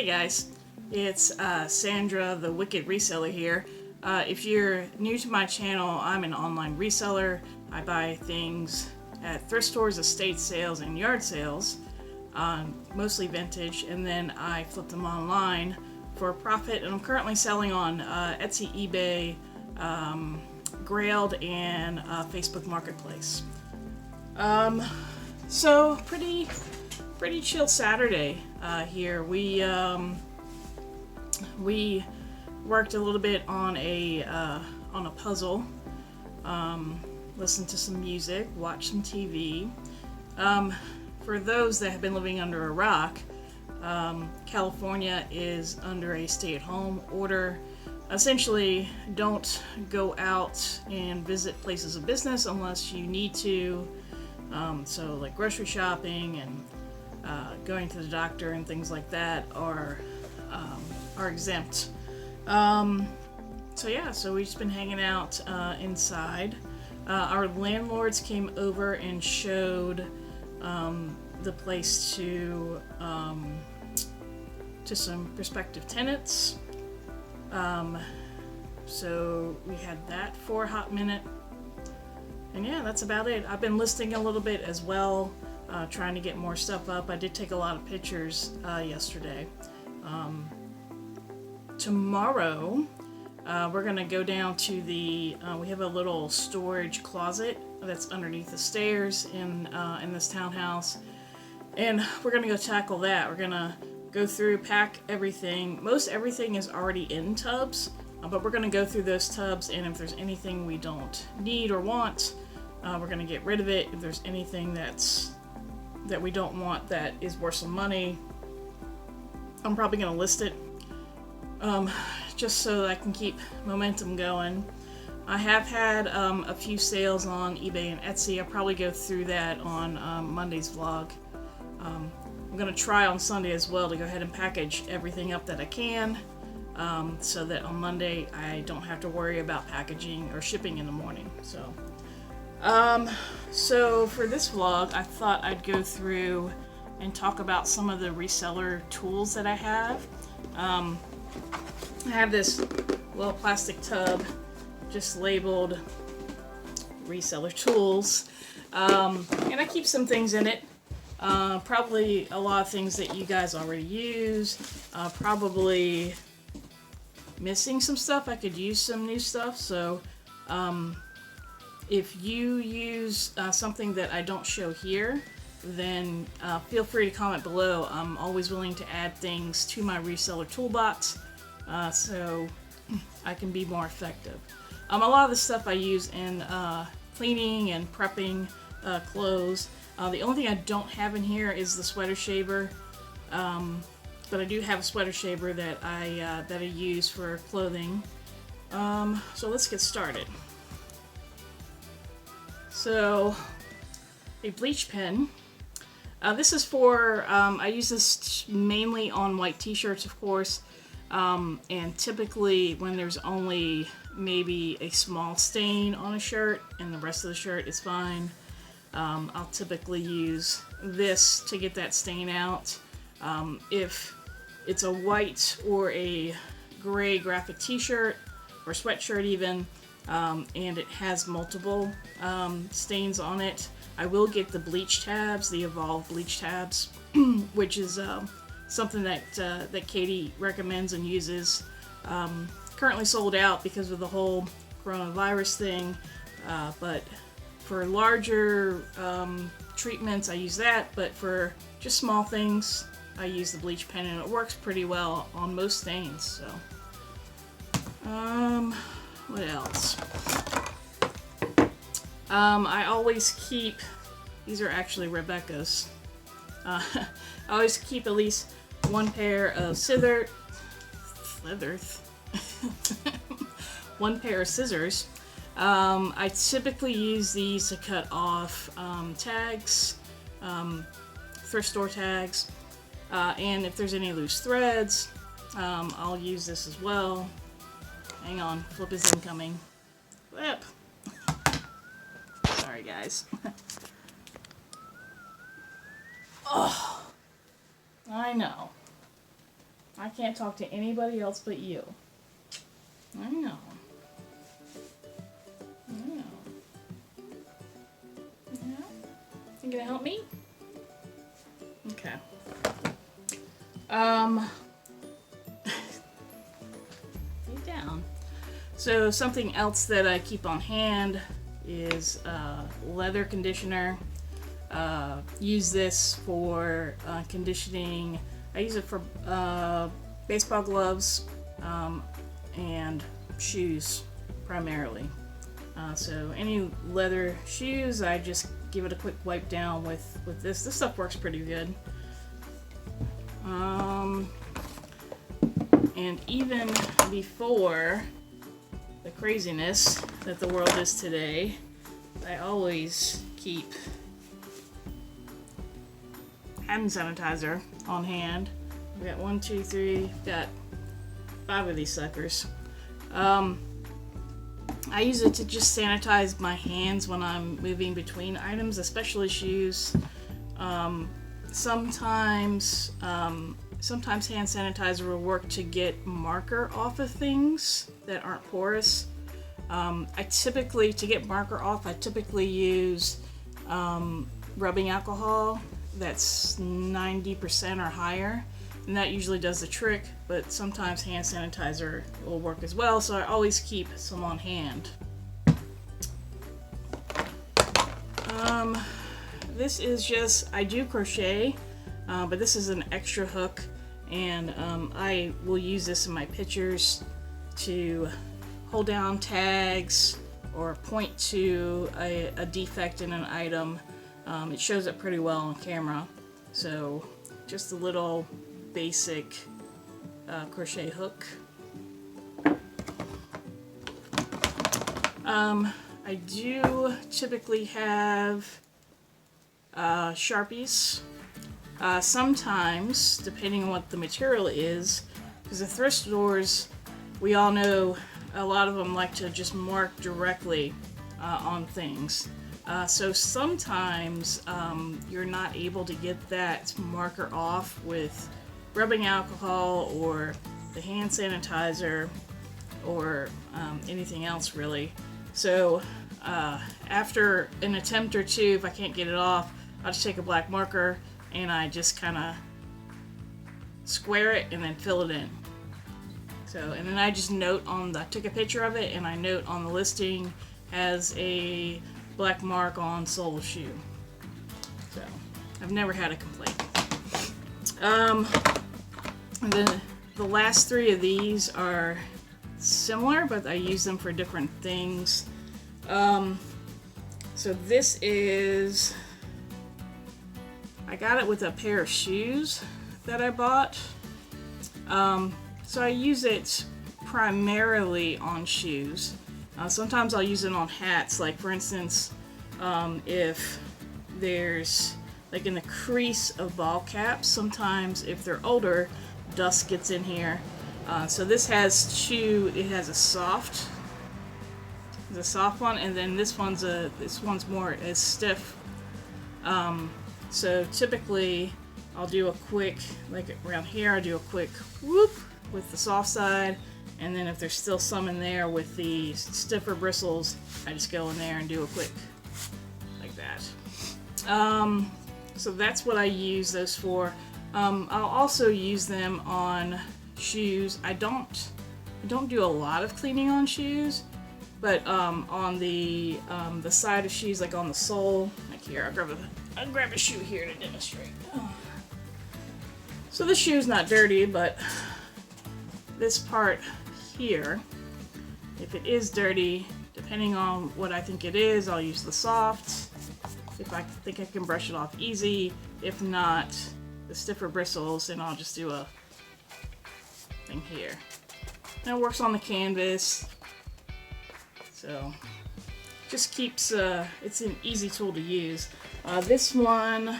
Hey guys, it's Sandra, the Wicked Reseller here. If you're new to my channel, I'm an online reseller. I buy things at thrift stores, estate sales, and yard sales, mostly vintage, and then I flip them online for a profit. And I'm currently selling on Etsy, eBay, Grailed, and Facebook Marketplace. So pretty chill Saturday here. We worked a little bit on a puzzle, listened to some music, watched some TV. For those that have been living under a rock, California is under a stay-at-home order. Essentially, don't go out and visit places of business unless you need to. So like grocery shopping and going to the doctor and things like that are exempt. So we've just been hanging out inside. Our landlords came over and showed the place to some prospective tenants. So we had that for a hot minute. And yeah, that's about it. I've been listing a little bit as well, trying to get more stuff up. I did take a lot of pictures yesterday. Tomorrow, we're going to go down to we have a little storage closet that's underneath the stairs in this townhouse. And we're going to go tackle that. We're going to go through, pack everything. Most everything is already in tubs, but we're going to go through those tubs, and if there's anything we don't need or want, we're going to get rid of it. If there's anything that we don't want that is worth some money, I'm probably going to list it, just so that I can keep momentum going. I have had a few sales on eBay and Etsy. I'll probably go through that on Monday's vlog. I'm going to try on Sunday as well to go ahead and package everything up that I can, so that on Monday I don't have to worry about packaging or shipping in the morning. So for this vlog, I thought I'd go through and talk about some of the reseller tools that I have. I have this little plastic tub just labeled reseller tools, and I keep some things in it. Probably a lot of things that you guys already use. Probably missing some stuff. I could use some new stuff. So if you use something that I don't show here, then feel free to comment below. I'm always willing to add things to my reseller toolbox, so I can be more effective. A lot of the stuff I use in cleaning and prepping clothes. The only thing I don't have in here is the sweater shaver, but I do have a sweater shaver that I use for clothing. So let's get started. So, a bleach pen. This is for, I use this mainly on white t-shirts, of course, and typically when there's only maybe a small stain on a shirt and the rest of the shirt is fine, I'll typically use this to get that stain out. If it's a white or a gray graphic t-shirt or sweatshirt even, and it has multiple stains on it, I will get the bleach tabs, the Evolve bleach tabs, which is something that Katie recommends and uses. Currently sold out because of the whole coronavirus thing, but for larger treatments I use that, but for just small things I use the bleach pen, and it works pretty well on most stains. So what else? I always keep, these are actually Rebecca's, I always keep at least one pair of one pair of scissors. I typically use these to cut off tags, thrift store tags, and if there's any loose threads, I'll use this as well. Hang on, flip is incoming. Flip! Sorry guys. Oh, I know. I can't talk to anybody else but you. I know. I know. Yeah? You gonna help me? Okay. Lay down. So something else that I keep on hand is leather conditioner. Use this for conditioning. I use it for baseball gloves and shoes primarily. So any leather shoes, I just give it a quick wipe down with this. This stuff works pretty good. And even before the craziness that the world is today, I always keep hand sanitizer on hand. I've got 1, 2, 3, got 5 of these suckers. I use it to just sanitize my hands when I'm moving between items, especially shoes. Sometimes hand sanitizer will work to get marker off of things that aren't porous. To get marker off, I typically use rubbing alcohol that's 90% or higher, and that usually does the trick, but sometimes hand sanitizer will work as well, so I always keep some on hand. This is just, I do crochet, but this is an extra hook, and I will use this in my pictures to hold down tags or point to a defect in an item. It shows up pretty well on camera, so just a little basic crochet hook. I do typically have Sharpies. Sometimes, depending on what the material is, because the thrift stores, we all know a lot of them like to just mark directly on things. So sometimes you're not able to get that marker off with rubbing alcohol or the hand sanitizer or anything else really. So after an attempt or two, if I can't get it off, I'll just take a black marker and I just kind of square it and then fill it in. So, and then I just note I took a picture of it and I note on the listing has a black mark on sole of shoe. So, I've never had a complaint. And then the last 3 of these are similar, but I use them for different things. So this is, I got it with a pair of shoes that I bought. So I use it primarily on shoes. Sometimes I'll use it on hats, like for instance, if there's, like in the crease of ball caps, sometimes if they're older, dust gets in here. So this has it has a soft one, and then this one's more stiff. So typically I'll do a quick, like around here, I do a quick whoop with the soft side, and then if there's still some in there with the stiffer bristles, I just go in there and do a quick like that. So that's what I use those for. I'll also use them on shoes. I don't do a lot of cleaning on shoes, but on the side of shoes, like on the sole, like here, I'll grab a shoe here to demonstrate. Oh. So the shoe's not dirty, but this part here, if it is dirty, depending on what I think it is, I'll use the soft. If I think I can brush it off easy, if not, the stiffer bristles, and I'll just do a thing here. And it works on the canvas, so just keeps, it's an easy tool to use. This one,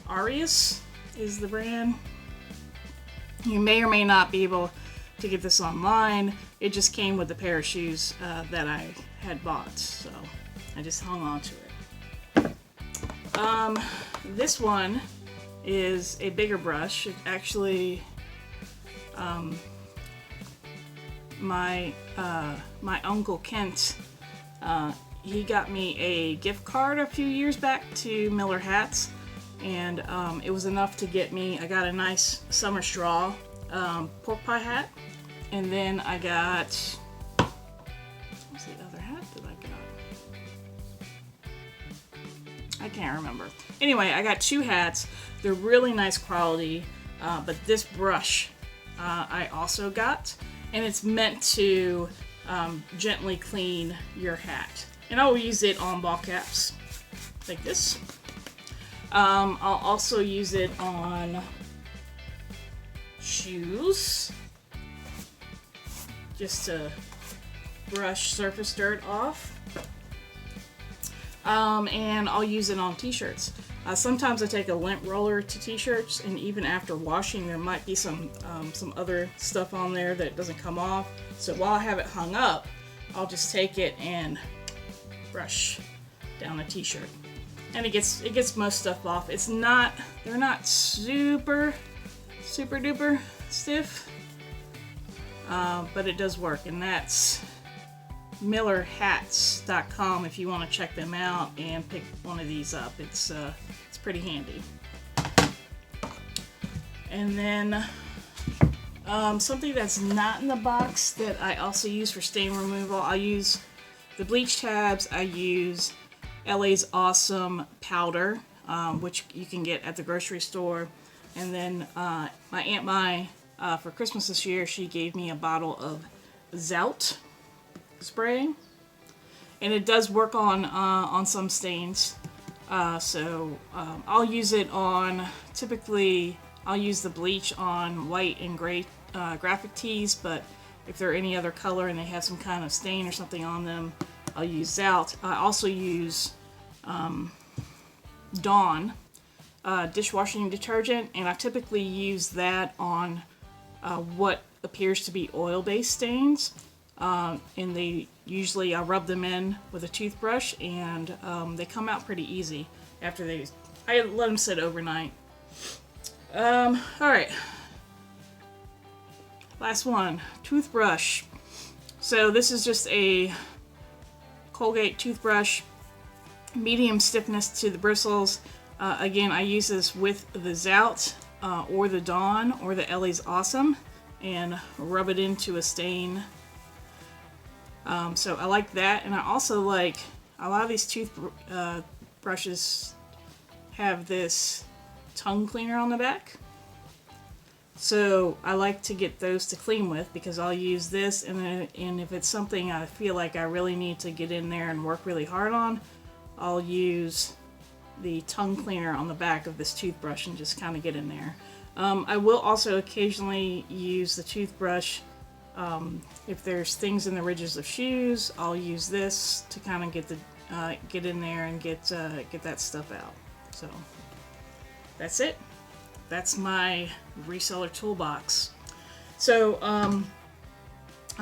Arius is the brand. You may or may not be able to get this online. It just came with a pair of shoes that I had bought, so I just hung on to it. This one is a bigger brush. It actually, my uncle Kent, he got me a gift card a few years back to Miller Hats, and it was enough to get me. I got a nice summer straw pork pie hat, and then I got, what's the other hat that I got? I can't remember. Anyway, I got 2 hats. They're really nice quality, but this brush I also got, and it's meant to gently clean your hat. And I will use it on ball caps like this. I'll also use it on shoes, just to brush surface dirt off. And I'll use it on t-shirts. Sometimes I take a lint roller to t-shirts, and even after washing there might be some other stuff on there that doesn't come off. So while I have it hung up, I'll just take it and brush down the t-shirt. And it gets most stuff off. They're not super duper stiff, but it does work, and that's millerhats.com if you want to check them out and pick one of these up. It's pretty handy. And then something that's not in the box that I also use for stain removal, I use the bleach tabs. I use LA's Awesome powder, which you can get at the grocery store. And then my Aunt Mai, for Christmas this year, she gave me a bottle of Zout spray, and it does work on some stains. So I'll use it on, typically I'll use the bleach on white and gray graphic tees, but if they're any other color and they have some kind of stain or something on them, I'll use Zout. I also use Dawn dishwashing detergent, and I typically use that on what appears to be oil-based stains. And they usually, I rub them in with a toothbrush, and they come out pretty easy after I let them sit overnight. Alright. Last one, toothbrush. So this is just a Colgate toothbrush, medium stiffness to the bristles. Again, I use this with the Zout or the Dawn or the LA's Awesome, and rub it into a stain. So I like that, and I also like, a lot of these toothbrushes have this tongue cleaner on the back. So I like to get those to clean with, because I'll use this, and if it's something I feel like I really need to get in there and work really hard on, I'll use the tongue cleaner on the back of this toothbrush and just kind of get in there. I will also occasionally use the toothbrush if there's things in the ridges of shoes. I'll use this to kind of get in there and get that stuff out. So that's it. That's my reseller toolbox. So I'm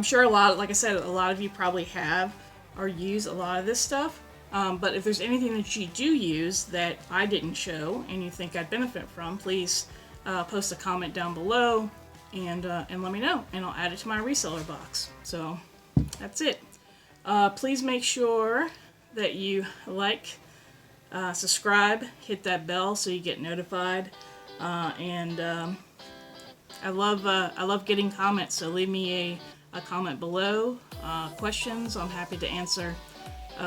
sure like I said, a lot of you probably have or use a lot of this stuff. But if there's anything that you do use that I didn't show and you think I'd benefit from, please post a comment down below and let me know, and I'll add it to my reseller box. So that's it. Please make sure that you like, subscribe, hit that bell so you get notified. And I love getting comments, so leave me a comment below. Questions, I'm happy to answer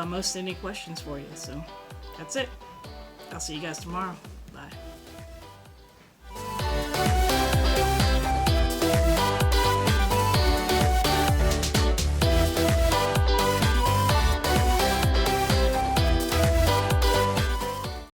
most any questions for you. So that's it. I'll see you guys tomorrow.